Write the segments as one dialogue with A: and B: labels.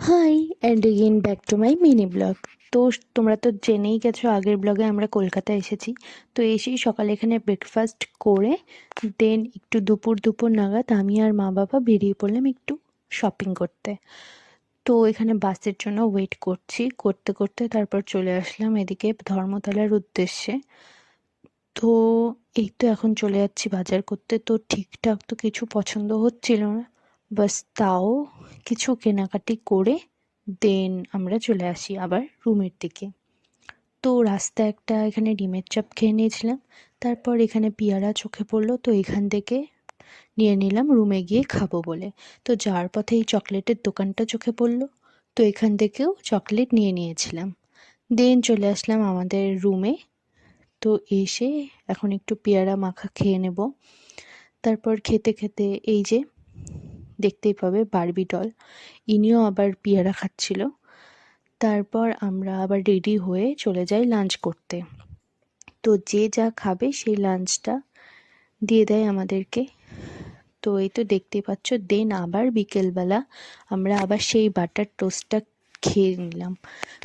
A: High and again back to my mini blog. তো তোমরা তো জেনেই গেছো আগের ব্লগে আমরা কলকাতা এসেছি। তো এসেই সকালে এখানে ব্রেকফাস্ট করে দেন একটু দুপুর দুপুর নাগাদ আমি আর মা বাবা বেরিয়ে পড়লাম একটু শপিং করতে। তো এখানে বাসের জন্য ওয়েট করছি, করতে করতে তারপর চলে আসলাম এদিকে ধর্মতলার উদ্দেশ্যে। তো এই তো এখন চলে যাচ্ছি বাজার করতে। তো ঠিকঠাক তো কিছু পছন্দ হচ্ছিল না, বাস তাও কিছু কেনাকাটি করে দেন আমরা চলে আসি আবার রুমের দিকে। তো রাস্তায় একটা এখানে ডিমের চপ খেয়ে নিয়েছিলাম। তারপর এখানে পেয়ারা চোখে পড়লো, তো এখান থেকে নিয়ে নিলাম রুমে গিয়ে খাবো বলে। তো যাওয়ার পথে এই চকলেটের দোকানটা চোখে পড়লো, তো এখান থেকেও চকলেট নিয়ে নিয়েছিলাম। দেন চলে আসলাম আমাদের রুমে। তো এসে এখন একটু পেয়ারা মাখা খেয়ে নেব। তারপর খেতে খেতে এই যে দেখতেই পাবে বারবি ডল, ইনিও আবার পেয়ারা খাচ্ছিল। তারপর আমরা আবার রেডি হয়ে চলে যাই লাঞ্চ করতে। তো যে যা খাবে সেই লাঞ্চটা দিয়ে দেয় আমাদেরকে। তো এই তো দেখতেই পাচ্ছ, দেন আবার বিকেলবেলা আমরা আবার সেই বাটার টোস্টটা খেয়ে নিলাম,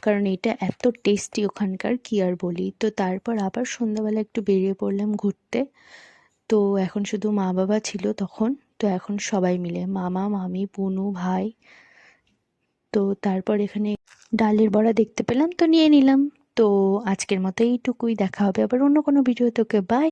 A: কারণ এটা এত টেস্টি ওখানকার কি আর বলি। তো তারপর আবার সন্ধ্যাবেলা একটু বেরিয়ে পড়লাম ঘুরতে। তো এখন শুধু মা বাবা ছিল তখন। তো এখন সবাই মিলে মামা মামি বুনু ভাই। তো তারপর এখানে ডালের বড়া দেখতে পেলাম, তো নিয়ে নিলাম। তো আজকের মতো এইটুকুই, দেখা হবে আবার অন্য কোনো ভিডিও। তোকে বাই।